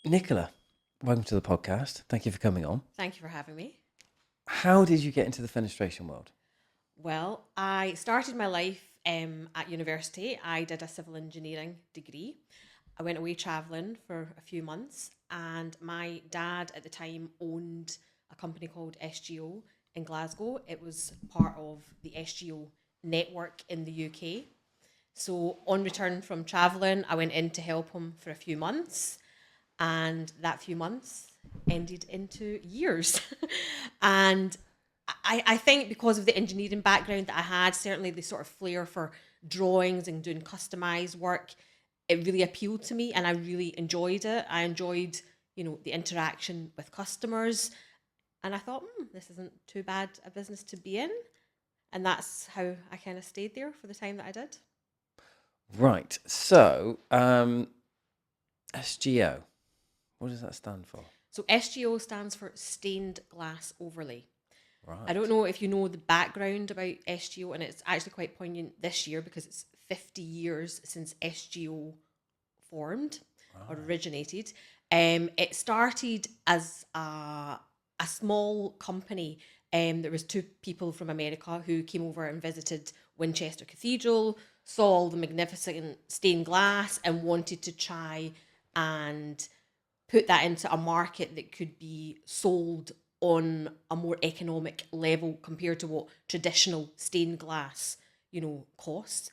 Nicola, welcome to the podcast. Thank you for coming on. Thank you for having me. How did you get into the fenestration world? Well, I started my life at university. I did a civil engineering degree. I went away travelling for a few months, and my dad at the time owned a company called SGO in Glasgow. It was part of the SGO network in the UK. So, on return from travelling, I went in to help him for a few months, and that few months ended into years. And I think because of the engineering background that I had, certainly the sort of flair for drawings and doing customized work, it really appealed to me and I really enjoyed it. I enjoyed, the interaction with customers. And I thought, this isn't too bad a business to be in. And that's how I kind of stayed there for the time that I did. Right. So, SGO, what does that stand for? So SGO stands for Stained Glass Overlay. Right. I don't know if you know the background about SGO, and it's actually quite poignant this year because it's 50 years since SGO formed or originated. It started as a small company. There was two people from America who came over and visited Winchester Cathedral, saw all the magnificent stained glass, and wanted to try and put that into a market that could be sold on a more economic level compared to what traditional stained glass, costs.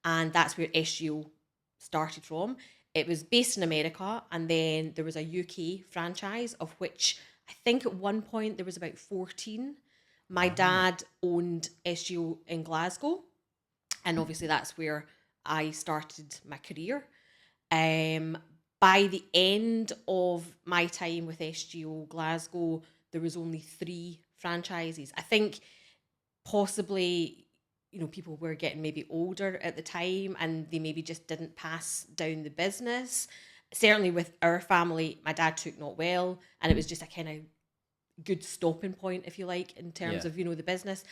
And that's where SGO started from. It was based in America, and then there was a UK franchise, of which I think at one point there was about 14. My dad owned SGO in Glasgow, and obviously that's where I started my career. By the end of my time with SGO Glasgow, there was only 3 franchises. I think possibly, people were getting maybe older at the time and they maybe just didn't pass down the business. Certainly with our family, my dad took not well, and it was just a kind of good stopping point, if you like, in terms Yeah. of, the business.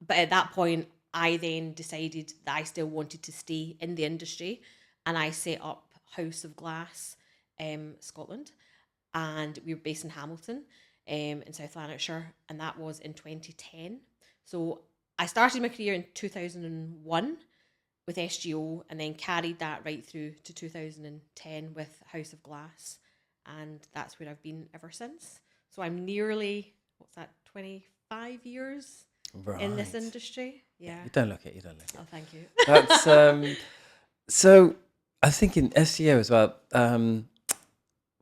But at that point, I then decided that I still wanted to stay in the industry, and I set up House of Glass, Scotland, and we were based in Hamilton, in South Lanarkshire, and that was in 2010. So I started my career in 2001 with SGO, and then carried that right through to 2010 with House of Glass, and that's where I've been ever since. So I'm nearly, 25 years in this Right. industry. Yeah. You don't look it. You don't look Oh, it. thank you. That's so. I think in SEO as well.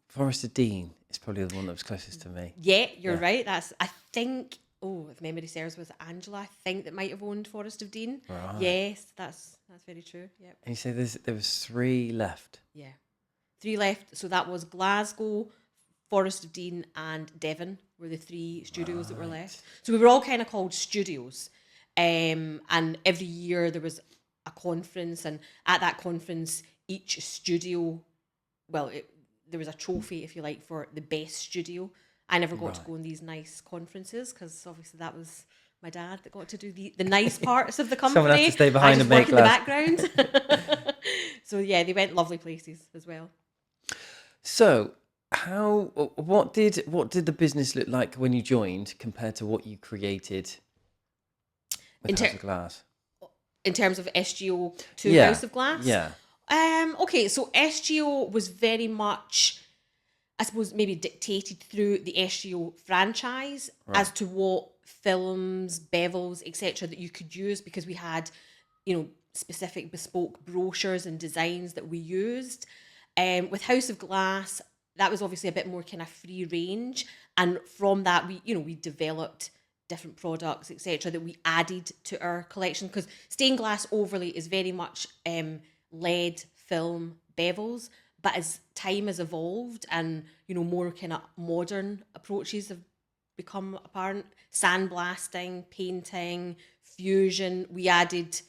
Forest of Dean is probably the one that was closest to me. Yeah, you're Yeah. right. I think, if memory serves, was Angela, I think, that might have owned Forest of Dean. Right. Yes, that's very true. Yep. And you say there was 3 left. Yeah. 3 left. So that was Glasgow, Forest of Dean, and Devon were the 3 studios that were left. So we were all kind of called studios. And every year there was a conference, and at that conference, each studio, there was a trophy, if you like, for the best studio. I never got to go on these nice conferences because obviously that was my dad that got to do the nice parts of the company. Someone has to stay behind I and just work make in the glass. background. So yeah, they went lovely places as well. So, what did the business look like when you joined compared to what you created with House of Glass? In terms of SGO to Yeah, House of Glass? yeah. Okay, so SGO was very much, I suppose, maybe dictated through the SGO franchise as to what films, bevels, etc. that you could use, because we had, specific bespoke brochures and designs that we used. With House of Glass, that was obviously a bit more kind of free range, and from that we developed different products, etc., that we added to our collection, because stained glass overlay is very much lead film bevels, but as time has evolved and more kind of modern approaches have become apparent, sandblasting, painting, fusion, we added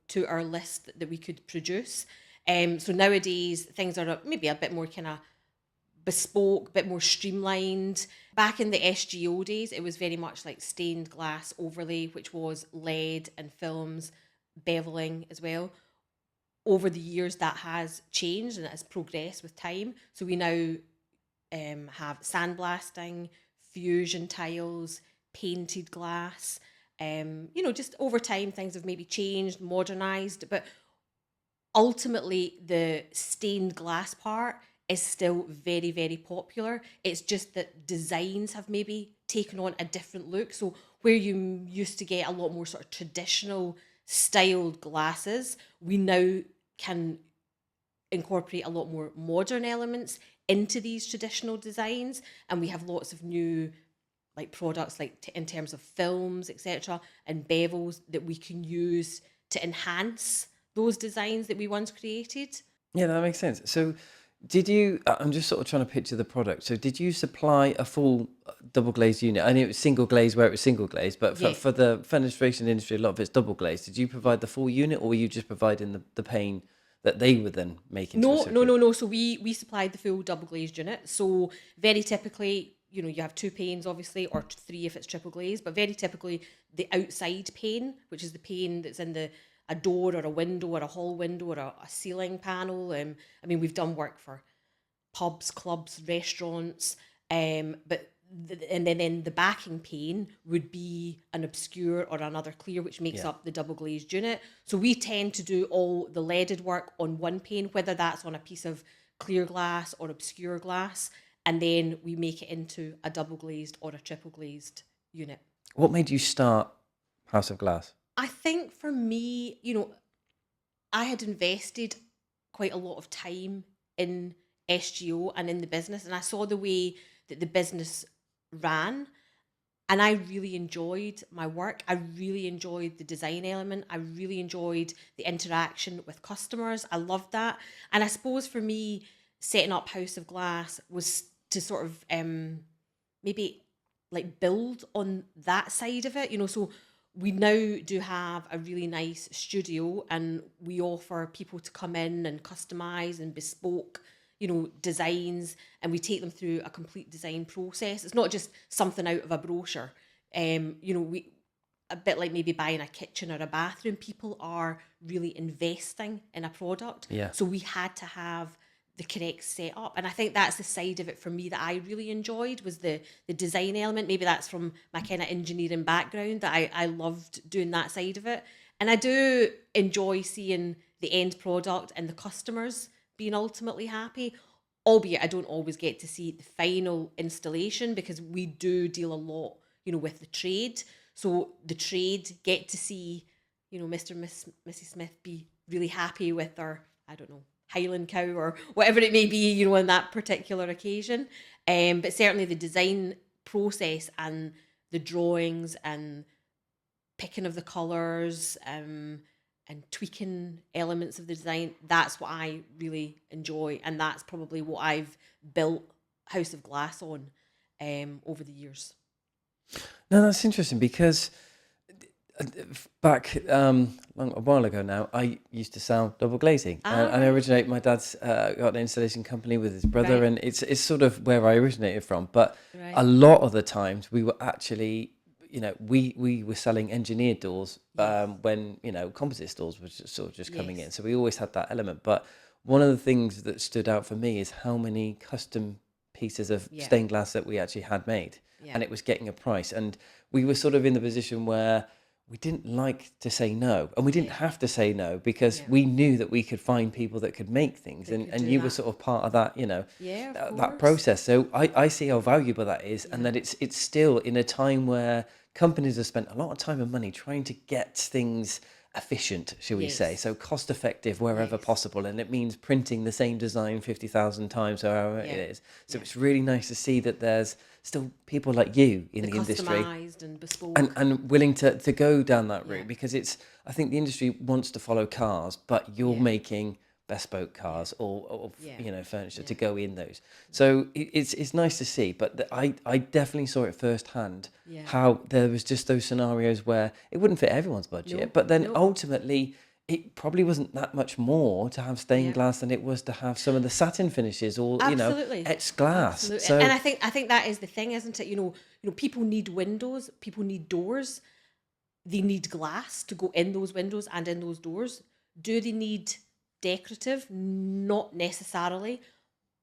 to our list that we could produce. So nowadays things are maybe a bit more kind of bespoke, a bit more streamlined. Back in the SGO days, it was very much like stained glass overlay, which was lead and films, beveling as well. over the years that has changed and it has progressed with time. So we now have sandblasting, fusion tiles, painted glass. Just over time things have maybe changed, modernized, but ultimately the stained glass part is still very, very popular. It's just that designs have maybe taken on a different look. So where you used to get a lot more sort of traditional styled glasses, we now can incorporate a lot more modern elements into these traditional designs, and we have lots of new like products like in terms of films, etc., and bevels that we can use to enhance those designs that we once created. Yeah, that makes sense. So, did you? I'm just sort of trying to picture the product. So, did you supply a full double glazed unit? I know it was single glazed where it was single glazed, but Yeah. for the fenestration industry, a lot of it's double glazed. Did you provide the full unit, or were you just providing the pane that they were then making specifically? No. So we supplied the full double glazed unit. So very typically, you have two panes, obviously, or three if it's triple glazed. But very typically, the outside pane, which is the pane that's in a door or a window or a hall window or a ceiling panel. I mean, we've done work for pubs, clubs, restaurants, but and then the backing pane would be an obscure or another clear, which makes Yeah. up the double glazed unit. So we tend to do all the leaded work on one pane, whether that's on a piece of clear glass or obscure glass, and then we make it into a double glazed or a triple glazed unit. What made you start House of Glass? I think for me, I had invested quite a lot of time in SGO and in the business, and I saw the way that the business ran, and I really enjoyed my work. I really enjoyed the design element. I really enjoyed the interaction with customers. I loved that. And I suppose for me, setting up House of Glass was to sort of maybe like build on that side of it, so we now do have a really nice studio, and we offer people to come in and customize and bespoke designs, and we take them through a complete design process. It's not just something out of a brochure. We a bit like maybe buying a kitchen or a bathroom, people are really investing in a product. Yeah. So we had to have the correct setup, and I think that's the side of it for me that I really enjoyed, was the design element. Maybe that's from my kind of engineering background, that I loved doing that side of it, and I do enjoy seeing the end product and the customers being ultimately happy, albeit I don't always get to see the final installation, because we do deal a lot with the trade. So the trade get to see Mr. and Mrs. Smith be really happy with their, I don't know, Highland cow or whatever it may be, on that particular occasion. But certainly the design process and the drawings and picking of the colours and tweaking elements of the design, that's what I really enjoy. And that's probably what I've built House of Glass on over the years. No, that's interesting because back a while ago now, I used to sell double glazing, and I originate. My dad's got an installation company with his brother, Right. and it's sort of where I originated from. But Right. a lot of the times, we were actually, we were selling engineered doors when composite doors were just coming in. Yes. So we always had that element. But one of the things that stood out for me is how many custom pieces of Yeah. stained glass that we actually had made, Yeah. and it was getting a price, and we were sort of in the position where we didn't like to say no, and we didn't Yeah. have to say no, because Yeah. we knew that we could find people that could make things, That and, could and do you were that. sort of part of that, Yeah, of that course. process. So I see how valuable that is, and Yeah. that it's still in a time where companies have spent a lot of time and money trying to get things efficient, shall we say, Yes. so cost effective wherever Yes. possible, and it means printing the same design 50,000 times or however Yeah. it is. So Yeah. it's really nice to see that there's still people like you in The the industry, customized and bespoke. and willing to go down that route, Yeah. because I think the industry wants to follow cars, but you're Yeah. making bespoke cars or Yeah. furniture to Yeah. go in those. So it's nice to see, but I definitely saw it firsthand, Yeah. how there was just those scenarios where it wouldn't fit everyone's budget, No, but then no. ultimately it probably wasn't that much more to have stained Yeah. glass than it was to have some of the satin finishes, or Absolutely. etched glass. Absolutely. So And I think that is the thing, isn't it? People need windows, people need doors, they need glass to go in those windows and in those doors. Do they need decorative? Not necessarily.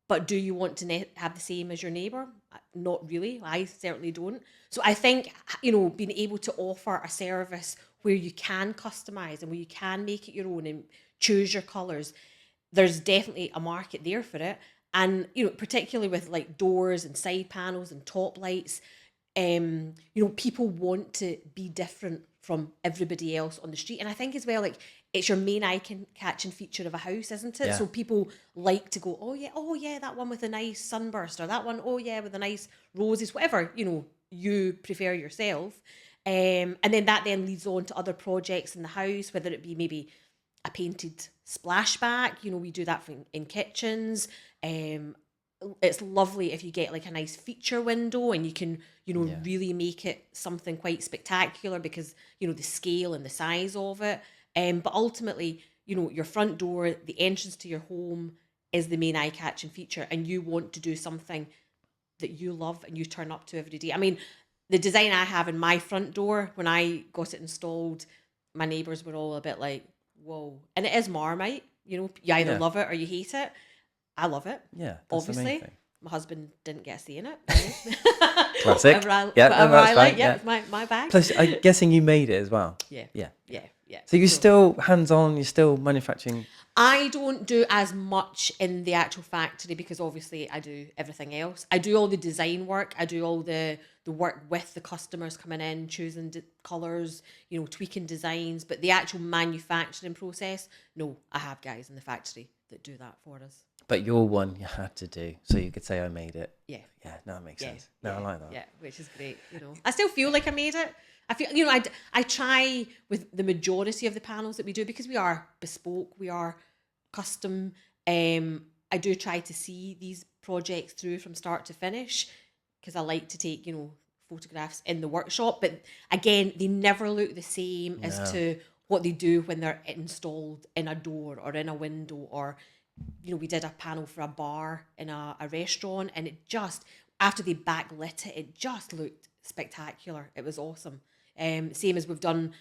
But do you want to have the same as your neighbour? Not really. I certainly don't. So I think, being able to offer a service where you can customise and where you can make it your own and choose your colours, there's definitely a market there for it. And, particularly with like doors and side panels and top lights, people want to be different from everybody else on the street. And I think as well, like, it's your main eye-catching feature of a house, isn't it? Yeah. So people like to go, oh yeah, that one with a nice sunburst, or that one, oh yeah, with a nice roses, whatever, you prefer yourself. And then that then leads on to other projects in the house, whether it be maybe a painted splashback. We do that in kitchens. It's lovely if you get like a nice feature window and you can, really make it something quite spectacular because, the scale and the size of it. But ultimately, your front door, the entrance to your home is the main eye-catching feature, and you want to do something that you love and you turn up to every day. I mean, the design I have in my front door, when I got it installed, my neighbours were all a bit like, whoa. And it is Marmite, you either love it or you hate it. I love it. Yeah, that's obviously. the main thing. My husband didn't get a say in it. Classic. Whatever I like, it's my bag. Plus, I'm guessing you made it as well. Yeah. So you're still hands-on, you're still manufacturing? I don't do as much in the actual factory because obviously I do everything else. I do all the design work. I do all the work with the customers coming in, choosing colours, tweaking designs. But the actual manufacturing process, no, I have guys in the factory that do that for us. But your one you had to do, so you could say I made it. Yeah. Yeah, no, that makes sense. No, I like that. Yeah, which is great. I still feel like I made it. I feel, I try with the majority of the panels that we do because we are bespoke, we are custom. I do try to see these projects through from start to finish because I like to take, photographs in the workshop. But again, they never look the same as to what they do when they're installed in a door or in a window or, we did a panel for a bar in a restaurant, and it just, after they backlit it, it just looked spectacular. It was awesome. Same as we've done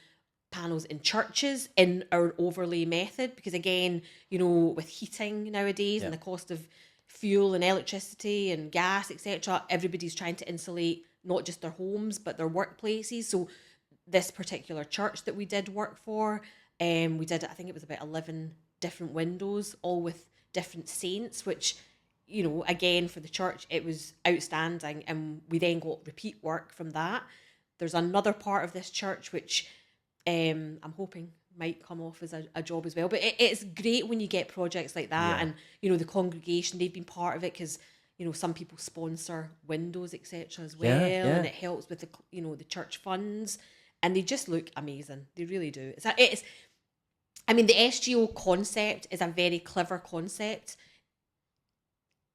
panels in churches in our overlay method, because again, with heating nowadays and the cost of fuel and electricity and gas, etc., everybody's trying to insulate not just their homes but their workplaces. So this particular church that we did work for, we did, I think it was about 11 different windows, all with different saints, which, again, for the church, it was outstanding. And we then got repeat work from that. There's another part of this church, which I'm hoping might come off as a job as well. But it's great when you get projects like that. And, the congregation, they've been part of it because, some people sponsor windows, etc. as well. And it helps with the church funds. And they just look amazing. They really do. The SGO concept is a very clever concept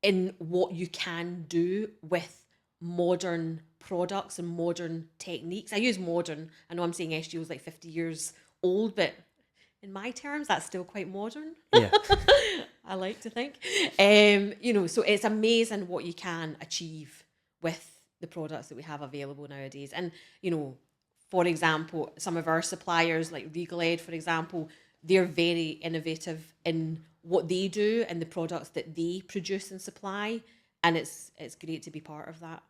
in what you can do with modern products and modern techniques. I use modern. I know I'm saying SGO is like 50 years old, but in my terms, that's still quite modern. Yeah. I like to think. So it's amazing what you can achieve with the products that we have available nowadays. And, for example, some of our suppliers like RegaLead, for example, they're very innovative in what they do and the products that they produce and supply, and it's great to be part of that.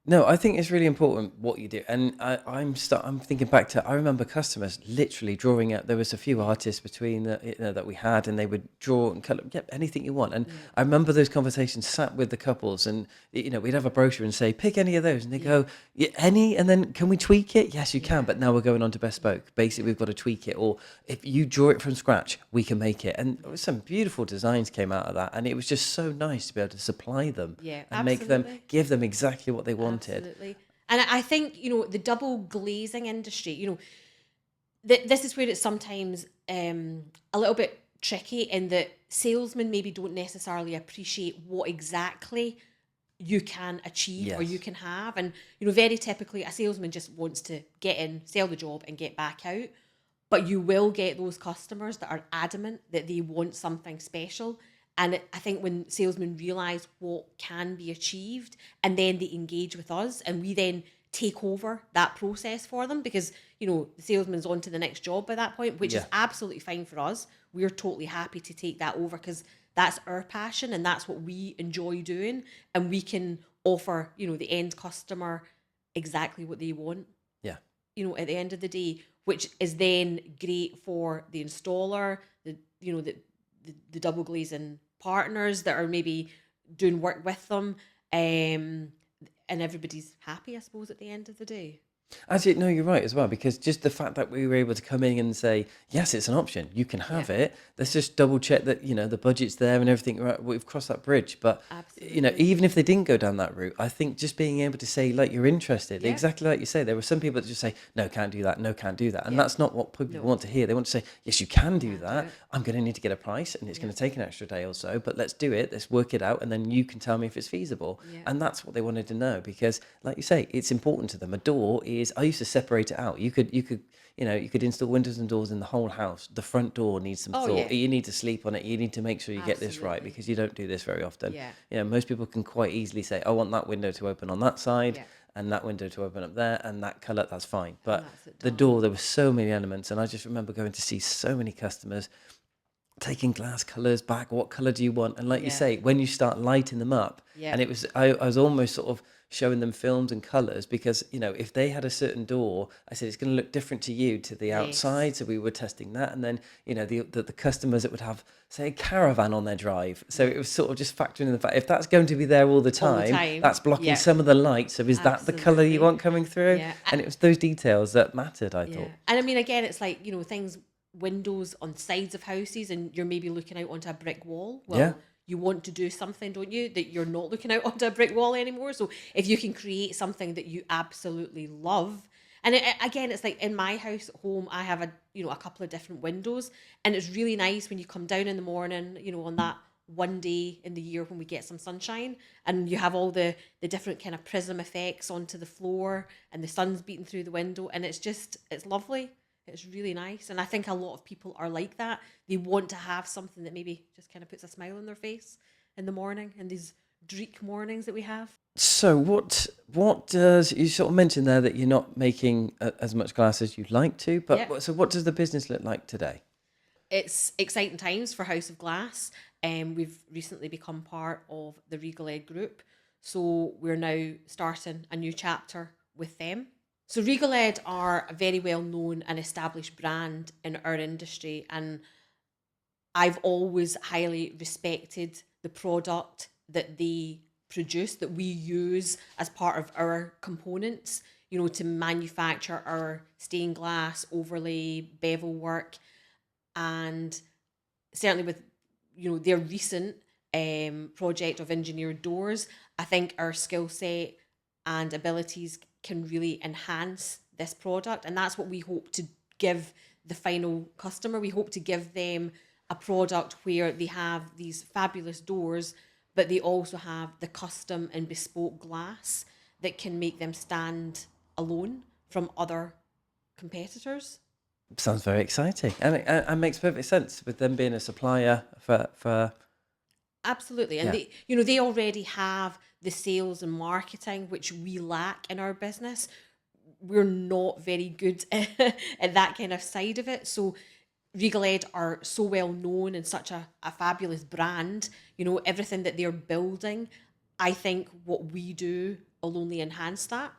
No, I think it's really important what you do, and I'm thinking back to, I remember customers literally drawing out. There was a few artists between that we had, and they would draw and color, anything you want. And I remember those conversations, sat with the couples, and we'd have a brochure and say, pick any of those, and they go, any, and then can we tweak it? Yes, you can, but now we're going on to bespoke. Basically, we've got to tweak it, or if you draw it from scratch, we can make it. And some beautiful designs came out of that, and it was just so nice to be able to supply them and make them, give them exactly what they wanted. Absolutely. And I think, the double glazing industry, this is where it's sometimes a little bit tricky in that salesmen maybe don't necessarily appreciate what exactly you can achieve or you can have. And, very typically a salesman just wants to get in, sell the job and get back out. But you will get those customers that are adamant that they want something special. And I think when salesmen realise what can be achieved and then they engage with us and we then take over that process for them because, the salesman's on to the next job by that point, which is absolutely fine for us. we're totally happy to take that over because that's our passion and that's what we enjoy doing. And we can offer, the end customer exactly what they want, Yeah. at the end of the day, which is then great for the installer, the double glazing partners that are maybe doing work with them, and everybody's happy, I suppose, at the end of the day. Actually, no, you're right as well, because just the fact that we were able to come in and say, yes, it's an option, you can have Yeah. it. Let's just double check that, the budget's there and everything. Right, we've crossed that bridge. But, Absolutely. even if they didn't go down that route, I think just being able to say, like, you're interested, Yeah. exactly like you say, there were some people that just say, no, can't do that, no, can't do that. And Yeah. that's not what people No. want to hear. They want to say, yes, you can do Can do that. it. I'm going to need to get a price and it's going to take an extra day or so, but let's do it. Let's work it out. And then you can tell me if it's feasible. Yeah. And that's what they wanted to know because, like you say, it's important to them. A door is, I used to separate it out. You could install windows and doors in the whole house. The front door needs some Oh, thought. yeah. You need to sleep on it. You need to make sure you get this right Absolutely. because you don't do this very often. Yeah. Most people can quite easily say, I want that window to open on that side Yeah. and that window to open up there and that colour, that's fine. But that's it the done. door, there were so many elements, and I just remember going to see so many customers taking glass colours back. What colour do you want? And like you Yeah. say, when you start lighting them up, Yeah. and it was, I was almost sort of showing them films and colours because, if they had a certain door, I said, it's going to look different to you to the outside. So we were testing that. And then, the customers that would have, say, a caravan on their drive. So it was sort of just factoring in the fact, if that's going to be there all the time, that's blocking Yeah. some of the light. So is that the colour you Absolutely. want coming through? Yeah. And it was those details that mattered, I Yeah. thought. And I mean, again, it's like, things, windows on sides of houses, and you're maybe looking out onto a brick wall. Well, Yeah. you want to do something, don't you, that you're not looking out onto a brick wall anymore. So if you can create something that you absolutely love, and again, it's like in my house at home, I have a couple of different windows, and it's really nice when you come down in the morning, on that one day in the year when we get some sunshine, and you have all the different kind of prism effects onto the floor, and the sun's beating through the window, and it's lovely. It's really nice. And I think a lot of people are like that. They want to have something that maybe just kind of puts a smile on their face in the morning, in these dreek mornings that we have. So what does, you sort of mentioned there that you're not making as much glass as you'd like to, but Yeah. so what does the business look like today? It's exciting times for House of Glass. We've recently become part of the RegaLead group. So we're now starting a new chapter with them. So RegaLead are a very well known and established brand in our industry, and I've always highly respected the product that they produce, that we use as part of our components, to manufacture our stained glass, overlay, bevel work. And certainly with, their recent project of engineered doors, I think our skill set and abilities can really enhance this product. And that's what we hope to give the final customer. We hope to give them a product where they have these fabulous doors, but they also have the custom and bespoke glass that can make them stand alone from other competitors. Sounds very exciting, and it makes perfect sense with them being a supplier for Absolutely. And Yeah. they already have the sales and marketing, which we lack in our business. We're not very good at that kind of side of it. So RegaLead are so well known and such a fabulous brand, everything that they're building. I think what we do will only enhance that.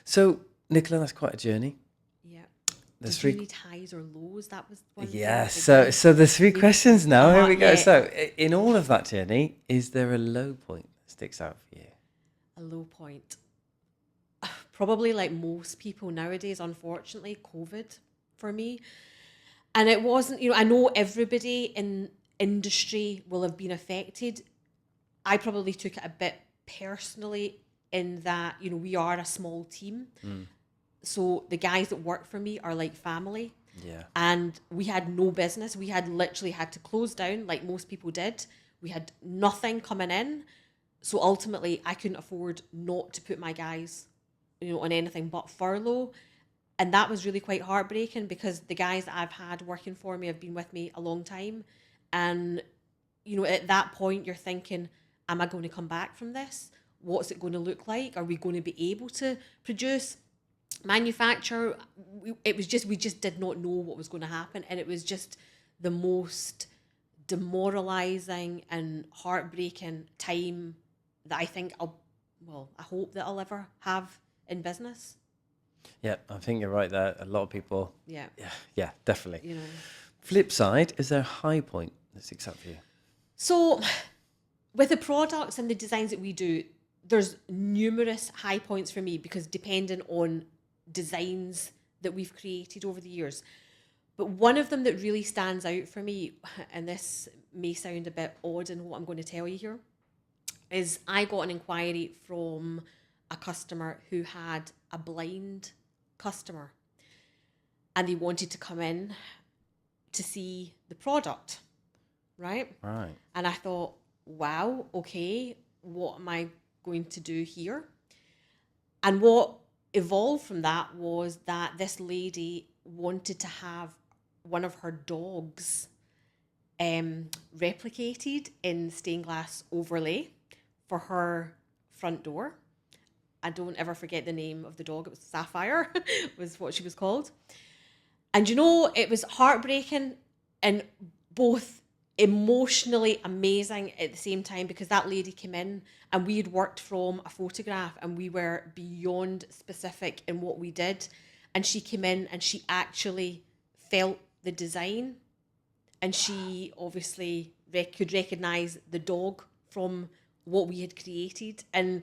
So, Nicola, that's quite a journey. Yeah. There's Did you three. need highs or lows? That was one thing Yeah. that So, again, so there's three questions now. Here we go. yeah. So, in all of that journey, is there a low point that sticks out for you? A low point. Probably like most people nowadays, unfortunately, COVID for me. And it wasn't, I know everybody in industry will have been affected. I probably took it a bit personally in that, we are a small team. So the guys that work for me are like family. Yeah. And we had no business. We had literally had to close down like most people did. We had nothing coming in. So ultimately, I couldn't afford not to put my guys, on anything but furlough. And that was really quite heartbreaking because the guys that I've had working for me have been with me a long time. And, at that point, you're thinking, am I going to come back from this? What's it going to look like? Are we going to be able to produce, manufacture? We just did not know what was going to happen. And it was just the most demoralizing and heartbreaking time that I think I hope that I'll ever have in business. Yeah, I think you're right there. A lot of people. Yeah. Yeah, definitely. You know. Flip side, is there a high point that's except for you? So with the products and the designs that we do, there's numerous high points for me because depending on designs that we've created over the years. But one of them that really stands out for me, and this may sound a bit odd in what I'm going to tell you here, is I got an inquiry from a customer who had a blind customer and they wanted to come in to see the product, right? Right. And I thought, wow, okay, what am I going to do here? And what evolved from that was that this lady wanted to have one of her dogs replicated in stained glass overlay for her front door. I don't ever forget the name of the dog. It was Sapphire, was what she was called. And you know, it was heartbreaking and both emotionally amazing at the same time because that lady came in and we had worked from a photograph and we were beyond specific in what we did. And she came in and she actually felt the design and she obviously could recognise the dog from what we had created. And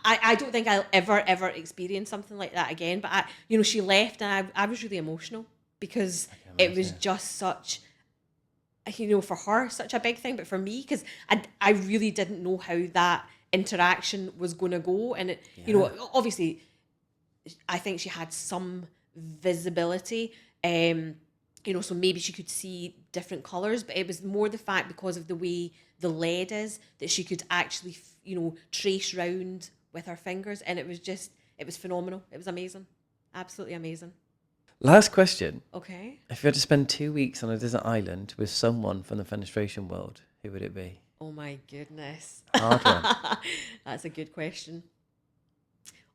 I don't think I'll ever experience something like that again. But she left and I was really emotional because it was just such, for her, such a big thing. But for me, because I really didn't know how that interaction was going to go. And, obviously, I think she had some visibility, so maybe she could see different colours. But it was more the fact because of the way the lead is that she could actually, trace round with her fingers. And it was phenomenal. It was amazing. Absolutely amazing. Last question. Okay. If you had to spend 2 weeks on a desert island with someone from the fenestration world, who would it be? Oh my goodness. Hard one. That's a good question.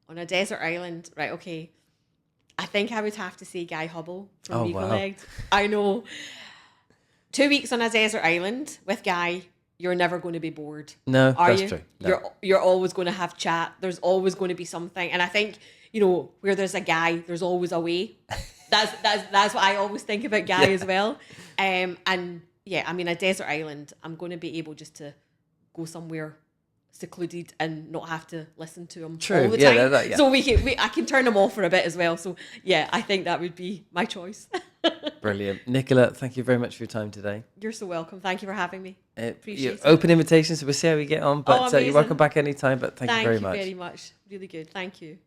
On a desert island, right, okay. I think I would have to say Guy Hubble from RegaLead. Wow. I know. 2 weeks on a desert island with Guy, you're never going to be bored. No, are that's you? True. No. You're always going to have chat. There's always going to be something. And I think, where there's a guy, there's always a way. That's what I always think about Guy as well. And yeah, I mean, a desert island, I'm going to be able just to go somewhere secluded and not have to listen to him all the time. So I can turn him off for a bit as well. So yeah, I think that would be my choice. Brilliant. Nicola, thank you very much for your time today. You're so welcome. Thank you for having me. Appreciate it. Open invitation, so we'll see how we get on. But you're welcome back anytime. But thank you very much. Thank you very much. Really good. Thank you.